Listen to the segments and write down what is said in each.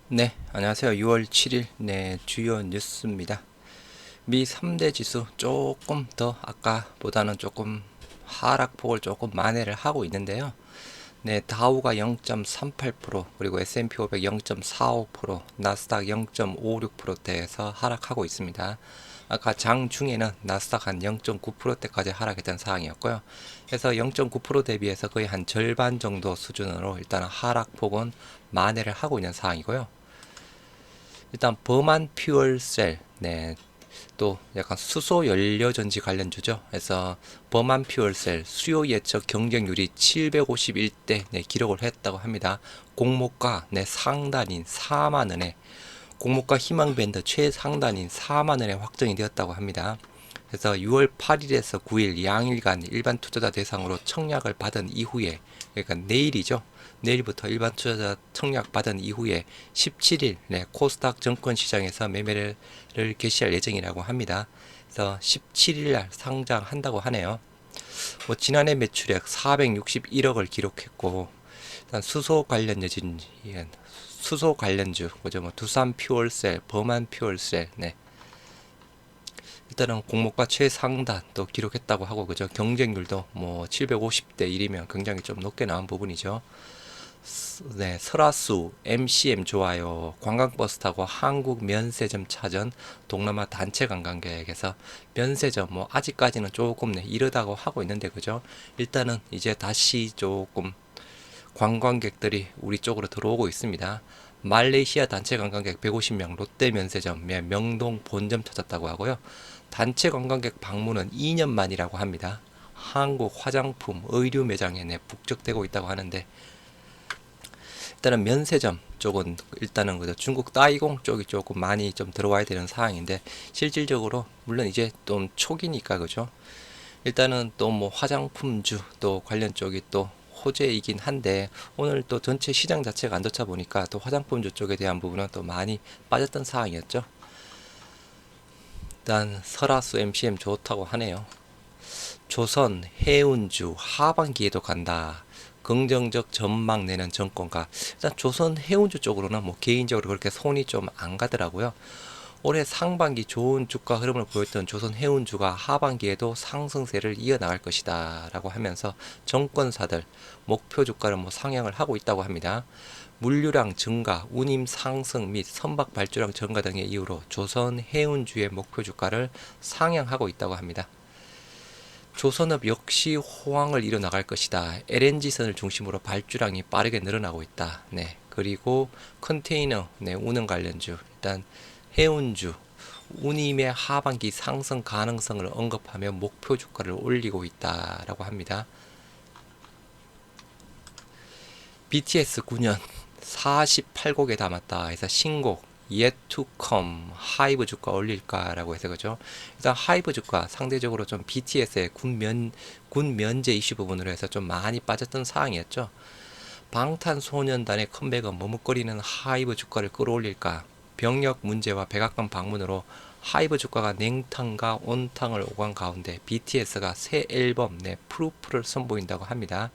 네, 안녕하세요. 6월 7일 주요 뉴스입니다. 미 3대 지수 조금 더 아까보다는 조금 하락폭을 조금 만회를 하고 있는데요. 다우가 0.38%, 그리고 S&P 500 0.45%, 나스닥 0.56%대에서 하락하고 있습니다. 아까 장중에는 나스닥 한 0.9%대까지 하락했던 상황이었고요. 그래서 0.9% 대비해서 거의 한 절반 정도 수준으로 일단 하락폭은 만회를 하고 있는 상황이고요. 일단 버만 퓨얼셀, 또 약간 수소 연료 전지 관련주죠. 그래서 버만 퓨얼셀 수요 예측 경쟁률이 751대 기록을 했다고 합니다. 공모가 상단인 4만 원에, 공모가 희망 밴드 최상단인 4만 원에 확정이 되었다고 합니다. 그래서 6월 8일에서 9일 양일간 일반 투자자 대상으로 청약을 받은 이후에, 그러니까 내일이죠. 내일부터 일반 투자자 청약 받은 이후에 17일 코스닥 증권 시장에서 매매를 개시할 예정이라고 합니다. 그래서 17일 날 상장한다고 하네요. 지난해 매출액 461억을 기록했고, 일단 수소 관련주, 그죠? 두산 퓨얼셀, 버만 퓨얼셀, 일단은 공모가 최상단 또 기록했다고 하고, 그죠? 경쟁률도 750대 1이면 굉장히 좀 높게 나온 부분이죠. 설화수, MCM 좋아요, 관광버스 타고 한국 면세점 차전, 동남아 단체 관광객에서 면세점 아직까지는 조금 이르다고 하고 있는데, 그죠? 일단은 이제 다시 조금 관광객들이 우리 쪽으로 들어오고 있습니다. 말레이시아 단체 관광객 150명 롯데 면세점 명동 본점 찾았다고 하고요. 단체 관광객 방문은 2년 만이라고 합니다. 한국 화장품, 의류 매장에 북적대고 있다고 하는데, 일단은 면세점 쪽은 일단은 그죠, 중국 따이공 쪽이 조금 많이 좀 들어와야 되는 상황인데, 실질적으로 물론 이제 좀 초기니까, 그죠. 일단은 또 화장품주 또 관련 쪽이 또 호재이긴 한데, 오늘 또 전체 시장 자체가 안 좋다 보니까 또 화장품주 쪽에 대한 부분은 또 많이 빠졌던 상황이었죠. 일단 설화수 MCM 좋다고 하네요. 조선 해운주 하반기에도 간다. 긍정적 전망 내는 정권가. 일단 조선 해운주 쪽으로는 개인적으로 그렇게 손이 좀 안 가더라고요. 올해 상반기 좋은 주가 흐름을 보였던 조선 해운주가 하반기에도 상승세를 이어나갈 것이다 라고 하면서 정권사들 목표 주가를 상향을 하고 있다고 합니다. 물류량 증가, 운임 상승 및 선박 발주량 증가 등의 이유로 조선 해운주의 목표 주가를 상향하고 있다고 합니다. 조선업 역시 호황을 이뤄나갈 것이다. LNG선을 중심으로 발주량이 빠르게 늘어나고 있다. 그리고 컨테이너, 운행 관련주, 일단 해운주, 운임의 하반기 상승 가능성을 언급하며 목표 주가를 올리고 있다라고 합니다. BTS 9년 48곡에 담았다 해서 신곡 Yet to Come 하이브 주가 올릴까라고 해서, 그죠. 일단 하이브 주가 상대적으로 좀 BTS의 군 면제 이슈 부분으로 해서 좀 많이 빠졌던 상황이었죠. 방탄소년단의 컴백은 머뭇거리는 하이브 주가를 끌어올릴까. 병역 문제와 백악관 방문으로 하이브 주가가 냉탕과 온탕을 오간 가운데 BTS가 새 앨범 내 프루프를 선보인다고 합니다.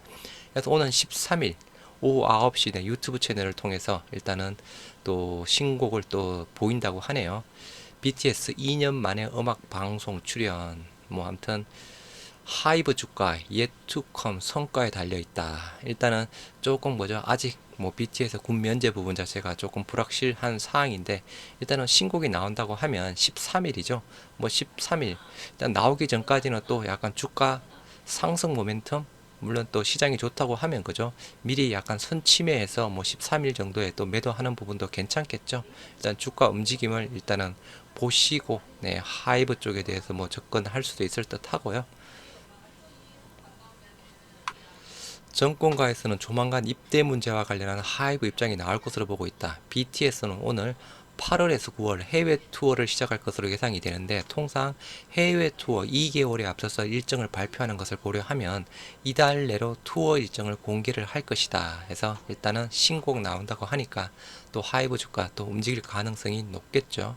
그래서 오는 13일 오후 9시 내 유튜브 채널을 통해서 일단은 또 신곡을 또 보인다고 하네요. BTS 2년 만에 음악 방송 출연, 아무튼 하이브 주가 yet to come 성과에 달려 있다. 일단은 조금 아직 BTS 군 면제 부분 자체가 조금 불확실한 사항인데, 일단은 신곡이 나온다고 하면 13일이죠. 13일 일단 나오기 전까지는 또 약간 주가 상승 모멘텀, 물론 또 시장이 좋다고 하면, 그죠, 미리 약간 선침해해서 13일 정도에 또 매도하는 부분도 괜찮겠죠. 일단 주가 움직임을 일단은 보시고 하이브 쪽에 대해서 접근할 수도 있을 듯 하고요. 정권가에서는 조만간 입대 문제와 관련한 하이브 입장이 나올 것으로 보고 있다. BTS는 오늘 8월에서 9월 해외 투어를 시작할 것으로 예상이 되는데, 통상 해외 투어 2개월에 앞서서 일정을 발표하는 것을 고려하면 이달 내로 투어 일정을 공개를 할 것이다 해서 일단은 신곡 나온다고 하니까 또 하이브 주가 또 움직일 가능성이 높겠죠.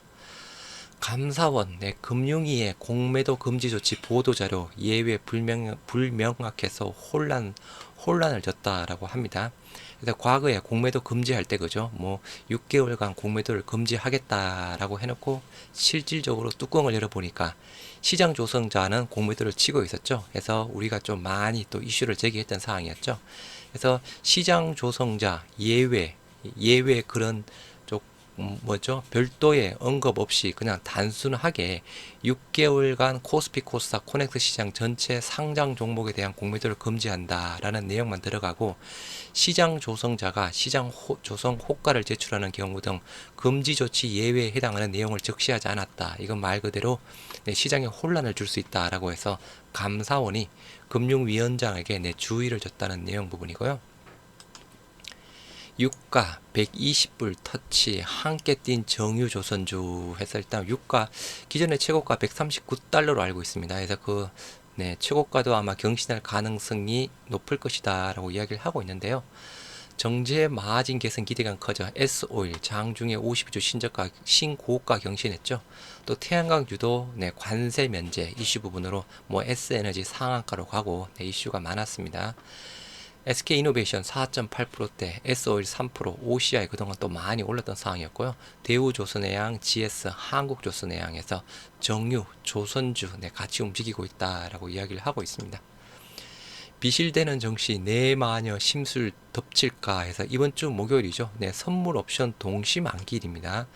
감사원 금융위의 공매도 금지 조치 보도자료 예외 불명확해서 혼란을 줬다라고 합니다. 그래서 과거에 공매도 금지할 때 그죠? 뭐 6개월간 공매도를 금지하겠다라고 해놓고 실질적으로 뚜껑을 열어보니까 시장 조성자는 공매도를 치고 있었죠. 그래서 우리가 좀 많이 또 이슈를 제기했던 사항이었죠. 그래서 시장 조성자 예외 그런 뭐죠? 별도의 언급 없이 그냥 단순하게 6개월간 코스피 코스닥 코넥스 시장 전체 상장 종목에 대한 공매도를 금지한다라는 내용만 들어가고 시장 조성자가 조성 호가를 제출하는 경우 등 금지 조치 예외에 해당하는 내용을 적시하지 않았다. 이건 말 그대로 시장에 혼란을 줄 수 있다라고 해서 감사원이 금융위원장에게 주의를 줬다는 내용 부분이고요. 유가 120불 터치 함께 뛴 정유조선주 해서 일단 유가 기존의 최고가 139달러로 알고 있습니다. 그래서 최고가도 아마 경신할 가능성이 높을 것이다 라고 이야기를 하고 있는데요. 정제 마진 개선 기대감 커져 S오일 장중에 52주 신저가 신고가 경신했죠. 또 태양광 유도 관세 면제 이슈 부분으로 S에너지 상한가로 가고 이슈가 많았습니다. SK이노베이션 4.8%대, S오일 3%, OCI 그동안 또 많이 올랐던 상황이었고요. 대우조선해양, GS, 한국조선해양에서 정유, 조선주 같이 움직이고 있다라고 이야기를 하고 있습니다. 비실되는 정시 내마녀 심술 덮칠까 해서 이번 주 목요일이죠. 선물 옵션 동시 만기일입니다.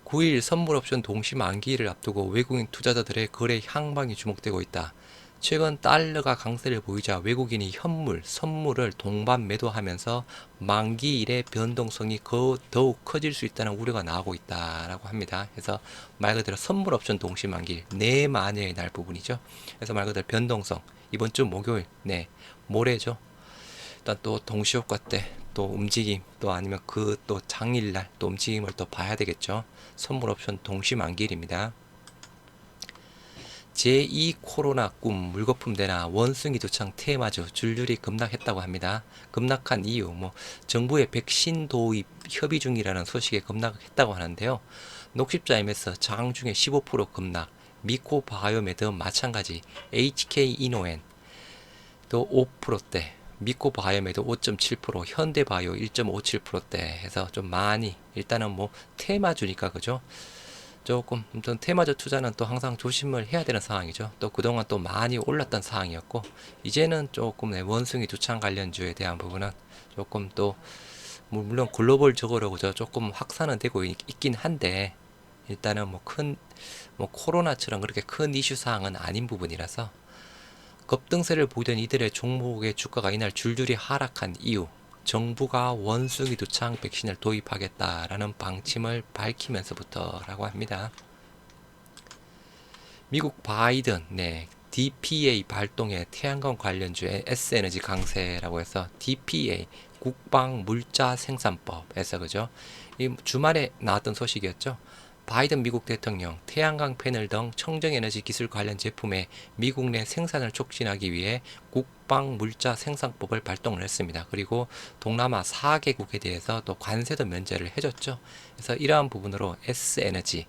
9일 선물 옵션 동시 만기일을 앞두고 외국인 투자자들의 거래 향방이 주목되고 있다. 최근 달러가 강세를 보이자 외국인이 선물을 동반 매도하면서 만기일의 변동성이 더욱 커질 수 있다는 우려가 나오고 있다라고 합니다. 그래서 말 그대로 선물 옵션 동시 만기일 내마녀의 날 부분이죠. 그래서 말 그대로 변동성 이번 주 목요일 모레죠. 일단 또 동시효과 때 또 움직임 또 아니면 또 장일날 또 움직임을 또 봐야 되겠죠. 선물 옵션 동시 만기일입니다. 제2 코로나 꿈 물거품 대나 원숭이 두창 테마주 줄줄이 급락했다고 합니다. 급락한 이유 정부의 백신 도입 협의 중이라는 소식에 급락했다고 하는데요. 녹십자 MS 장중에 15% 급락, 미코바이오메드 마찬가지, HK이노엔 또 5%대, 미코바이오메드 5.7%, 현대바이오 1.57%대 해서 좀 많이 일단은 테마주니까 그죠? 조금 아무튼 테마주 투자는 또 항상 조심을 해야 되는 상황이죠. 또 그동안 또 많이 올랐던 상황이었고 이제는 조금 원숭이 두창 관련주에 대한 부분은 조금 또 물론 글로벌적으로 그죠 조금 확산은 되고 있긴 한데 일단은 코로나처럼 그렇게 큰 이슈 사항은 아닌 부분이라서 급등세를 보이던 이들의 종목의 주가가 이날 줄줄이 하락한 이유 정부가 원숭이 두창 백신을 도입하겠다라는 방침을 밝히면서부터라고 합니다. 미국 바이든 DPA 발동에 태양광 관련주의 S에너지 강세라고 해서 DPA 국방 물자 생산법에서 그죠? 이 주말에 나왔던 소식이었죠. 바이든 미국 대통령 태양광 패널 등 청정에너지 기술 관련 제품의 미국 내 생산을 촉진하기 위해 국방 물자 생산법을 발동을 했습니다. 그리고 동남아 4개국에 대해서 또 관세도 면제를 해줬죠. 그래서 이러한 부분으로 S에너지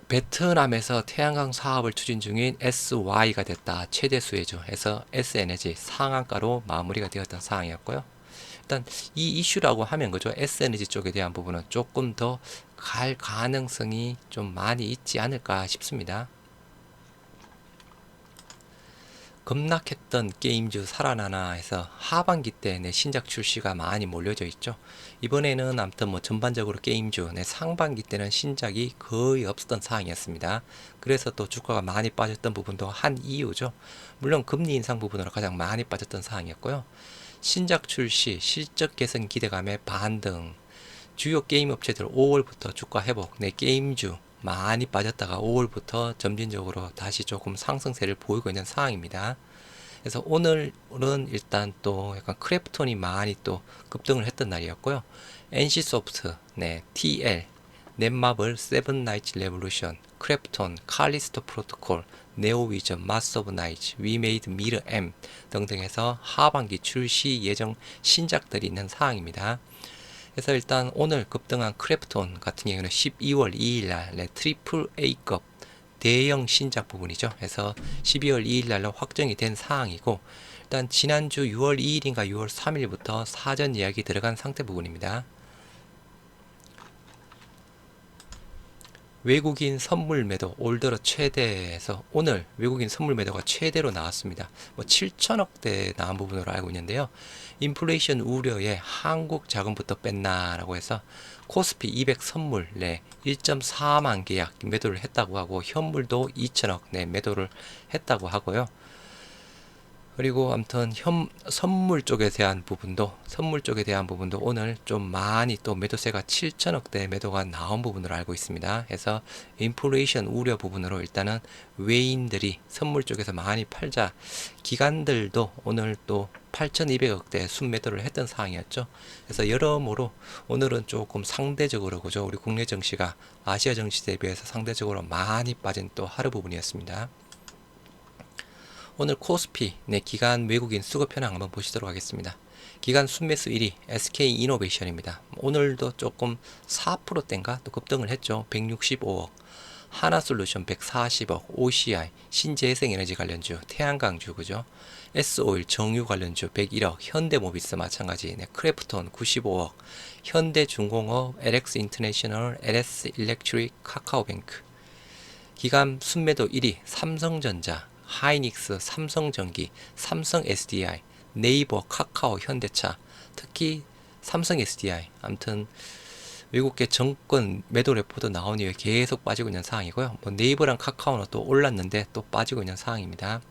베트남에서 태양광 사업을 추진 중인 SY가 됐다. 최대 수혜주 해서 S에너지 상한가로 마무리가 되었던 상황이었고요. 일단 이 이슈라고 하면 그죠 S에너지 쪽에 대한 부분은 조금 더 갈 가능성이 좀 많이 있지 않을까 싶습니다. 급락했던 게임주 살아나나 해서 하반기 때 신작 출시가 많이 몰려져 있죠. 이번에는 아무튼 전반적으로 게임주 상반기 때는 신작이 거의 없었던 상황이었습니다. 그래서 또 주가가 많이 빠졌던 부분도 한 이유죠. 물론 금리 인상 부분으로 가장 많이 빠졌던 상황이었고요. 신작 출시, 실적 개선 기대감의 반등, 주요 게임 업체들 5월부터 주가 회복, 게임주 많이 빠졌다가 5월부터 점진적으로 다시 조금 상승세를 보이고 있는 상황입니다. 그래서 오늘은 일단 또 약간 크래프톤이 많이 또 급등을 했던 날이었고요. NC소프트, TL, 넷마블, 세븐나이츠 레볼루션, 크래프톤, 칼리스토 프로토콜, 네오위전, 마스 오브 나이츠, 위메이드 미르 M 등등 해서 하반기 출시 예정 신작들이 있는 상황입니다. 그래서 일단 오늘 급등한 크래프톤 같은 경우는 12월 2일 날 트리플 A급 대형 신작 부분이죠. 그래서 12월 2일 날로 확정이 된 사항이고 일단 지난주 6월 2일인가 6월 3일부터 사전 예약이 들어간 상태 부분입니다. 외국인 선물 매도 올 들어 최대에서 오늘 외국인 선물 매도가 최대로 나왔습니다. 뭐 7천억대 나온 부분으로 알고 있는데요. 인플레이션 우려에 한국 자금부터 뺐나라고 해서 코스피 200 선물 내 1.4만 계약 매도를 했다고 하고 현물도 2천억 내 매도를 했다고 하고요. 그리고 아무튼 선물 쪽에 대한 부분도 오늘 좀 많이 또 매도세가 7천억대 매도가 나온 부분으로 알고 있습니다. 그래서 인플레이션 우려 부분으로 일단은 외인들이 선물 쪽에서 많이 팔자, 기관들도 오늘 또 8,200억대 순매도를 했던 상황이었죠. 그래서 여러모로 오늘은 조금 상대적으로 그죠, 우리 국내 증시가 아시아 증시 대비해서 상대적으로 많이 빠진 또 하루 부분이었습니다. 오늘 코스피 기간 외국인 수급 현황 한번 보시도록 하겠습니다. 기간 순매수 1위 SK이노베이션입니다. 오늘도 조금 4%대인가 또 급등을 했죠. 165억. 하나솔루션 140억. OCI 신재생에너지 관련주 태양광주 그죠. S오일 정유 관련주 101억. 현대모비스 마찬가지. 크래프톤 95억. 현대중공업 LX 인터내셔널 LS 일렉트릭 카카오뱅크. 기간 순매도 1위 삼성전자 하이닉스, 삼성전기, 삼성 SDI, 네이버, 카카오, 현대차, 특히 삼성 SDI, 아무튼 외국계 정권 매도 레포트 나온 이후에 계속 빠지고 있는 상황이고요. 뭐 네이버랑 카카오는 또 올랐는데 또 빠지고 있는 상황입니다.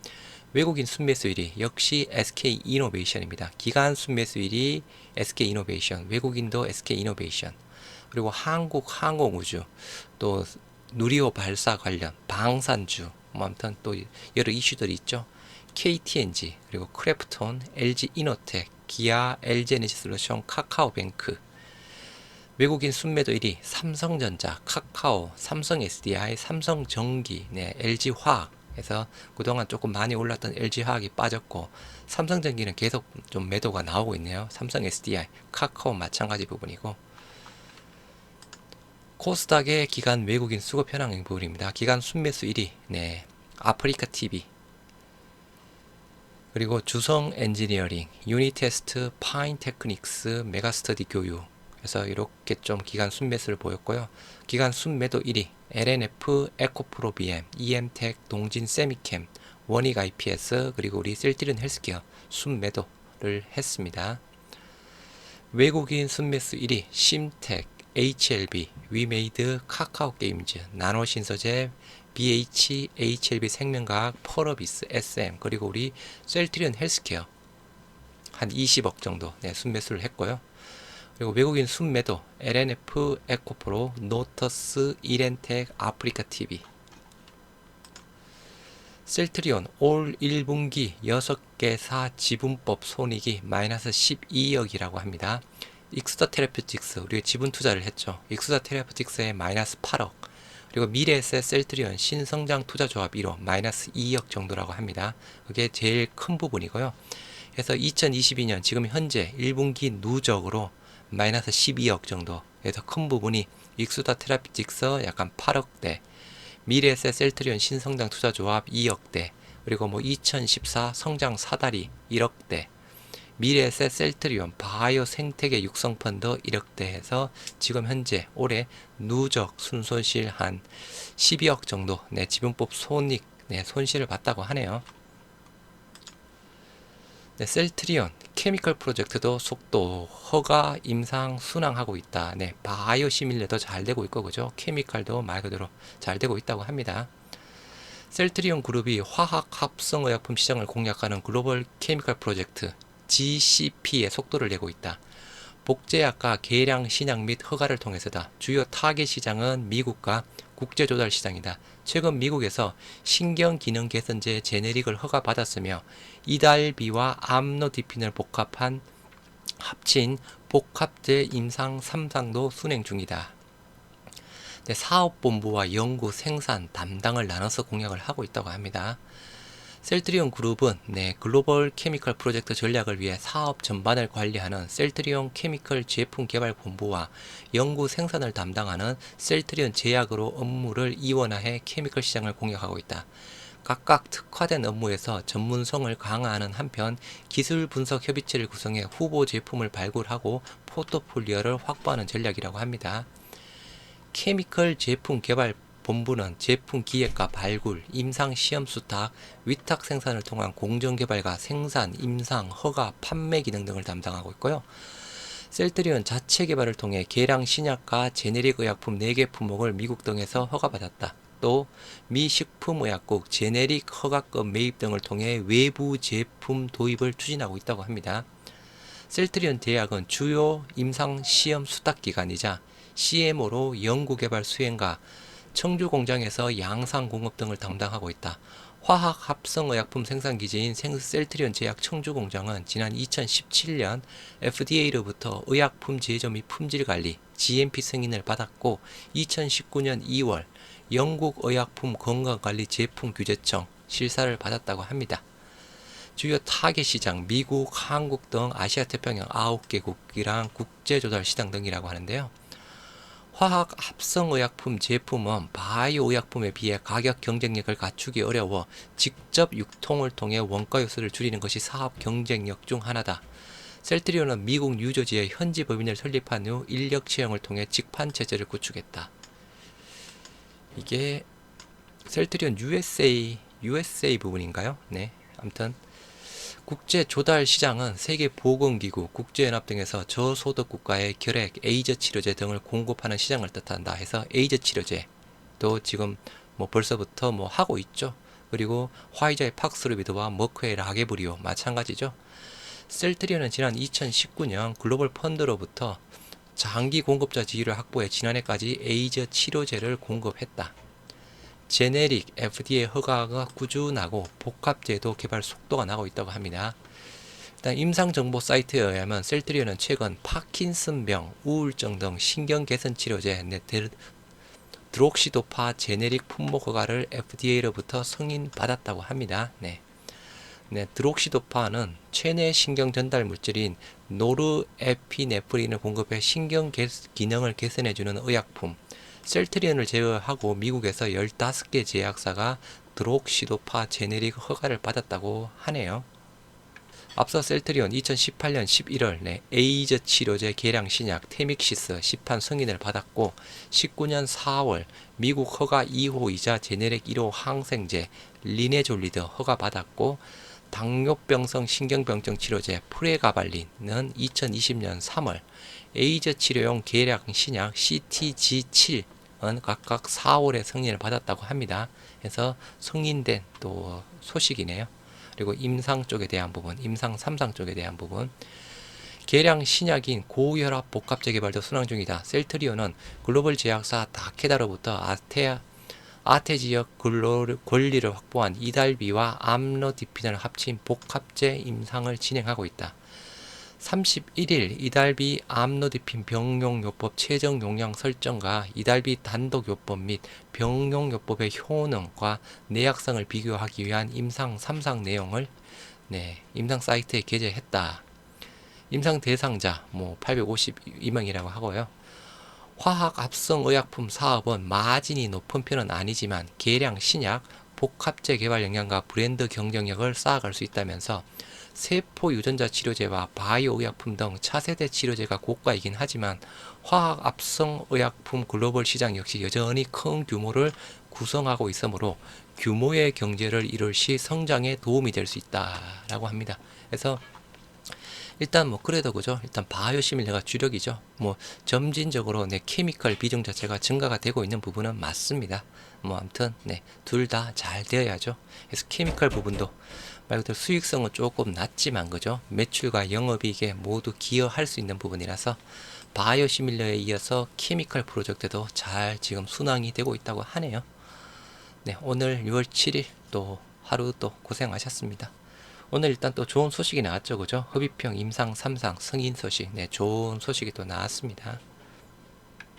외국인 순매수 1위 역시 SK이노베이션입니다. 기간 순매수 1위 SK이노베이션, 외국인도 SK이노베이션, 그리고 한국 항공우주, 또 누리호 발사 관련 방산주, 아무튼 또 여러 이슈들이 있죠. KTNG, 그리고 크래프톤, LG이노텍, 기아, LG에너지솔루션, 카카오뱅크. 외국인 순매도 1위 삼성전자, 카카오, 삼성 SDI, 삼성전기, LG화학. 그래서 그동안 조금 많이 올랐던 LG화학이 빠졌고, 삼성전기는 계속 좀 매도가 나오고 있네요. 삼성 SDI, 카카오 마찬가지 부분이고. 코스닥의 기간 외국인 수급 현황 부분입니다. 기간 순매수 1위 아프리카 TV, 그리고 주성 엔지니어링, 유니테스트, 파인 테크닉스, 메가스터디 교육. 그래서 이렇게 좀 기간 순매수를 보였고요. 기간 순매도 1위 LNF, 에코프로 BM, EM텍, 동진 세미캠, 원익 IPS, 그리고 우리 셀트리온 헬스케어 순매도를 했습니다. 외국인 순매수 1위 심텍, HLB, 위메이드, 카카오게임즈, 나노신소재, BH, HLB 생명과학, 펄어비스, SM, 그리고 우리 셀트리온 헬스케어 한 20억 정도 순매수를 했고요. 그리고 외국인 순매도 LNF, 에코프로, 노터스, 이렌텍, 아프리카 TV. 셀트리온 올 1분기 6개사 지분법 손익이 마이너스 12억이라고 합니다. 익스더 테라퓨틱스, 우리가 지분 투자를 했죠. 익스더 테라퓨틱스에 마이너스 8억, 그리고 미래에셋 셀트리온 신성장 투자조합 1호 마이너스 2억 정도라고 합니다. 그게 제일 큰 부분이고요. 그래서 2022년 지금 현재 1분기 누적으로 마이너스 12억 정도. 그래서 큰 부분이 익스더 테라퓨틱스 약간 8억대, 미래에셋 셀트리온 신성장 투자조합 2억대, 그리고 뭐 2014 성장 사다리 1억대, 미래에셋 셀트리온 바이오 생태계 육성펀드 1억대 해서 지금 현재 올해 누적 순손실 한 12억 정도 지분법 손익 손실을 봤다고 하네요. 셀트리온 케미컬 프로젝트도 속도 허가 임상 순항하고 있다. 바이오 시밀레도 잘 되고 있고 그죠. 케미칼도 말 그대로 잘 되고 있다고 합니다. 셀트리온 그룹이 화학 합성의약품 시장을 공략하는 글로벌 케미컬 프로젝트 GCP의 속도를 내고 있다. 복제약과 계량 신약 및 허가를 통해서다. 주요 타겟 시장은 미국과 국제조달 시장이다. 최근 미국에서 신경기능 개선제 제네릭을 허가받았으며 이달비와 암노디핀을 합친 복합제 임상 3상도 순행 중이다. 사업본부와 연구 생산 담당을 나눠서 공략을 하고 있다고 합니다. 셀트리온 그룹은 글로벌 케미컬 프로젝트 전략을 위해 사업 전반을 관리하는 셀트리온 케미컬 제품 개발 본부와 연구 생산을 담당하는 셀트리온 제약으로 업무를 이원화해 케미컬 시장을 공략하고 있다. 각각 특화된 업무에서 전문성을 강화하는 한편 기술 분석 협의체를 구성해 후보 제품을 발굴하고 포트폴리오를 확보하는 전략이라고 합니다. 케미컬 제품 개발 본부는 제품 기획과 발굴, 임상 시험 수탁, 위탁 생산을 통한 공정 개발과 생산, 임상, 허가, 판매 기능 등을 담당하고 있고요. 셀트리온 자체 개발을 통해 계량 신약과 제네릭 의약품 4개 품목을 미국 등에서 허가받았다. 또 미 식품의약국 제네릭 허가권 매입 등을 통해 외부 제품 도입을 추진하고 있다고 합니다. 셀트리온 제약은 주요 임상 시험 수탁 기관이자 CMO로 연구개발 수행과 청주 공장에서 양산 공급 등을 담당하고 있다. 화학 합성 의약품 생산 기지인 셀트리온 제약 청주 공장은 지난 2017년 FDA로부터 의약품 제조 및 품질 관리 GMP 승인을 받았고 2019년 2월 영국 의약품 건강관리 제품 규제청 실사를 받았다고 합니다. 주요 타겟 시장 미국, 한국 등 아시아 태평양 9개국이랑 국제조달 시장 등이라고 하는데요. 화학 합성의약품 제품은 바이오 의약품에 비해 가격 경쟁력을 갖추기 어려워 직접 유통을 통해 원가 요소를 줄이는 것이 사업 경쟁력 중 하나다. 셀트리온은 미국 뉴저지에 현지 법인을 설립한 후 인력 채용을 통해 직판 체제를 구축했다. 이게 셀트리온 USA 부분인가요? 네, 아무튼 국제 조달 시장은 세계보건기구, 국제연합 등에서 저소득 국가의 결핵, 에이즈 치료제 등을 공급하는 시장을 뜻한다 해서 에이즈 치료제도 지금 뭐 벌써부터 뭐 하고 있죠. 그리고 화이자의 팍스로비드와 머크의 라게브리오 마찬가지죠. 셀트리온은 지난 2019년 글로벌 펀드로부터 장기 공급자 지위를 확보해 지난해까지 에이즈 치료제를 공급했다. 제네릭 FDA 허가가 꾸준하고 복합제도 개발 속도가 나고 있다고 합니다. 일단 임상정보 사이트에 의하면 셀트리온은 최근 파킨슨병, 우울증 등 신경 개선 치료제 드록시도파 제네릭 품목 허가를 FDA로부터 승인받았다고 합니다. 드록시도파는 체내 신경 전달 물질인 노르에피네프린을 공급해 신경 기능을 개선해주는 의약품. 셀트리온을 제외하고 미국에서 15개 제약사가 드록시도파 제네릭 허가를 받았다고 하네요. 앞서 셀트리온 2018년 11월 에이즈 치료제 계량 신약 테믹시스 시판 승인을 받았고 19년 4월 미국 허가 2호이자 제네릭 1호 항생제 리네졸리드 허가 받았고 당뇨병성 신경병증 치료제 프레가발린은 2020년 3월 에이즈 치료용 계량 신약 CTG7은 각각 4월에 승인을 받았다고 합니다. 그래서 승인된 또 소식이네요. 그리고 임상 쪽에 대한 부분, 임상 3상 쪽에 대한 부분. 계량 신약인 고혈압 복합제 개발도 순항 중이다. 셀트리온은 글로벌 제약사 다케다로부터 아테지역 권리를 확보한 이달비와 암로디핀을 합친 복합제 임상을 진행하고 있다. 31일 이달비 암로디핀 병용요법 최종 용량 설정과 이달비 단독요법 및 병용요법의 효능과 내약성을 비교하기 위한 임상 3상 내용을 임상 사이트에 게재했다. 임상 대상자 852명이라고 하고요. 화학 합성 의약품 사업은 마진이 높은 편은 아니지만 계량 신약, 복합제 개발 역량과 브랜드 경쟁력을 쌓아갈 수 있다면서 세포 유전자 치료제와 바이오 의약품 등 차세대 치료제가 고가이긴 하지만 화학 합성 의약품 글로벌 시장 역시 여전히 큰 규모를 구성하고 있으므로 규모의 경제를 이룰 시 성장에 도움이 될 수 있다라고 합니다. 그래서 일단 그래도 그죠. 일단 바이오 시밀러가 주력이죠. 점진적으로 케미컬 비중 자체가 증가가 되고 있는 부분은 맞습니다. 아무튼 둘 다 잘 되어야죠. 그래서 케미컬 부분도 말 그대로 수익성은 조금 낮지만 그죠. 매출과 영업이익에 모두 기여할 수 있는 부분이라서 바이오 시밀러에 이어서 케미컬 프로젝트도 잘 지금 순항이 되고 있다고 하네요. 오늘 6월 7일 또 하루 또 고생하셨습니다. 오늘 일단 또 좋은 소식이 나왔죠, 그죠? 흡입형 임상 3상 승인 소식, 좋은 소식이 또 나왔습니다.